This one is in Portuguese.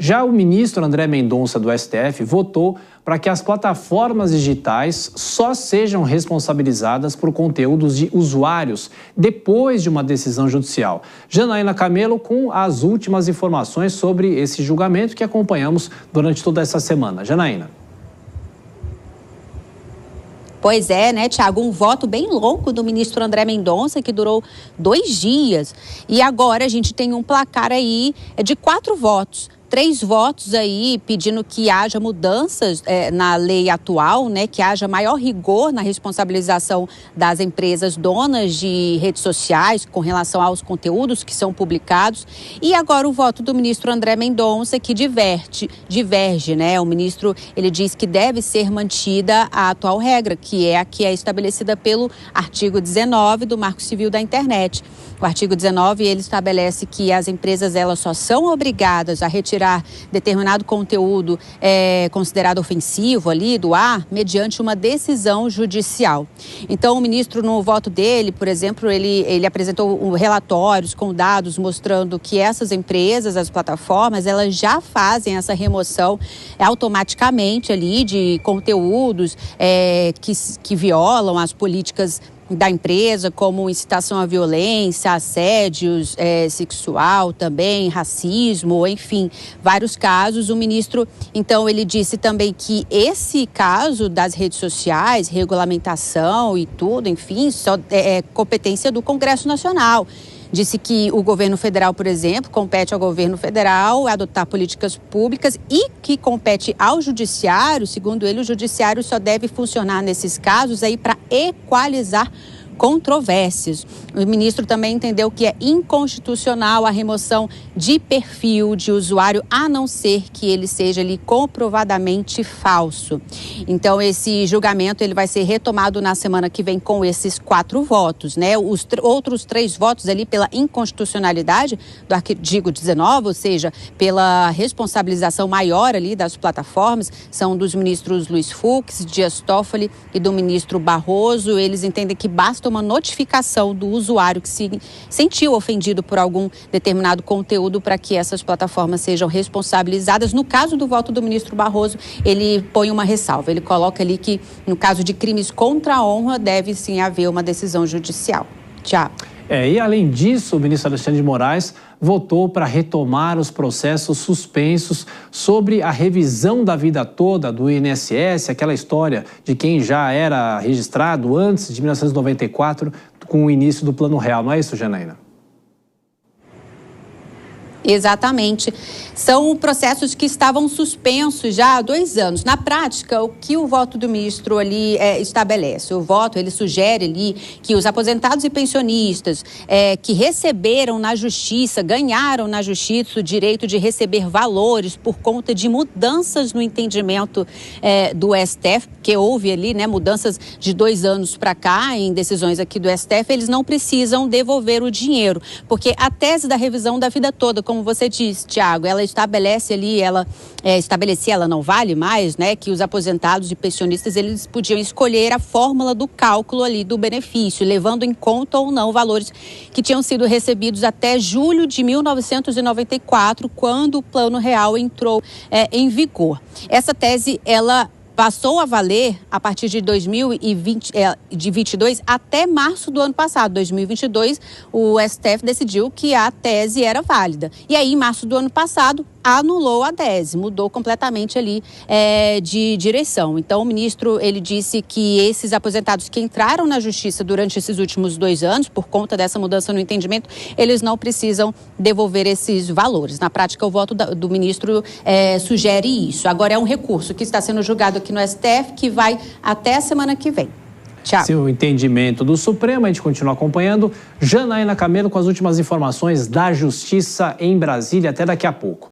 Já o ministro André Mendonça, do STF, votou para que as plataformas digitais só sejam responsabilizadas por conteúdos de usuários depois de uma decisão judicial. Janaína Camelo com as últimas informações sobre esse julgamento que acompanhamos durante toda essa semana. Janaína. Pois é, né, Tiago? Um voto bem longo do ministro André Mendonça, que durou 2 dias. E agora a gente tem um placar aí de 4 votos. 3 votos aí pedindo que haja mudanças na lei atual, né, que haja maior rigor na responsabilização das empresas donas de redes sociais com relação aos conteúdos que são publicados. E agora o voto do ministro André Mendonça, que diverge, né? O ministro, ele diz que deve ser mantida a atual regra, que é a que é estabelecida pelo artigo 19 do Marco Civil da Internet. O artigo 19, ele estabelece que as empresas, elas só são obrigadas a retirar determinado conteúdo considerado ofensivo ali do ar, mediante uma decisão judicial. Então, o ministro, no voto dele, por exemplo, ele apresentou relatórios com dados mostrando que essas empresas, as plataformas, elas já fazem essa remoção automaticamente ali de conteúdos que violam as políticas da empresa, como incitação à violência, assédios sexual também, racismo, enfim, vários casos. O ministro, então, ele disse também que esse caso das redes sociais, regulamentação e tudo, enfim, só é competência do Congresso Nacional. Disse que o governo federal, por exemplo, compete ao governo federal adotar políticas públicas e que compete ao judiciário. Segundo ele, o judiciário só deve funcionar nesses casos aí para equalizar controvérsias. O ministro também entendeu que é inconstitucional a remoção de perfil de usuário, a não ser que ele seja ali comprovadamente falso. Então, esse julgamento ele vai ser retomado na semana que vem com esses 4 votos, né? Os outros 3 votos ali pela inconstitucionalidade do artigo 19, ou seja, pela responsabilização maior ali das plataformas, são dos ministros Luiz Fux, Dias Toffoli e do ministro Barroso. Eles entendem que basta uma notificação do usuário que se sentiu ofendido por algum determinado conteúdo para que essas plataformas sejam responsabilizadas. No caso do voto do ministro Barroso, ele põe uma ressalva. Ele coloca ali que, no caso de crimes contra a honra, deve sim haver uma decisão judicial. Tiago. E além disso, o ministro Alexandre de Moraes votou para retomar os processos suspensos sobre a revisão da vida toda do INSS, aquela história de quem já era registrado antes de 1994 com o início do Plano Real. Não é isso, Janaína? Exatamente. São processos que estavam suspensos já há 2 anos. Na prática, o que o voto do ministro ali estabelece? O voto, ele sugere ali que os aposentados e pensionistas que receberam na justiça, ganharam na justiça o direito de receber valores por conta de mudanças no entendimento do STF, que houve ali, né, mudanças de 2 anos para cá em decisões aqui do STF, eles não precisam devolver o dinheiro, porque a tese da revisão da vida toda, como você disse, Tiago, ela estabelece ali, estabelecia, ela não vale mais, né, que os aposentados e pensionistas, eles podiam escolher a fórmula do cálculo ali do benefício, levando em conta ou não valores que tinham sido recebidos até julho de 1994, quando o Plano Real entrou em vigor. Essa tese, ela passou a valer a partir de 2022 até março do ano passado. 2022, o STF decidiu que a tese era válida. E aí, em março do ano passado, anulou a tese, mudou completamente ali de direção. Então, o ministro, ele disse que esses aposentados que entraram na justiça durante esses últimos 2 anos, por conta dessa mudança no entendimento, eles não precisam devolver esses valores. Na prática, o voto do ministro sugere isso. Agora, é um recurso que está sendo julgado aqui no STF, que vai até a semana que vem. Tchau. Se o entendimento do Supremo, a gente continua acompanhando. Janaína Camelo com as últimas informações da Justiça em Brasília. Até daqui a pouco.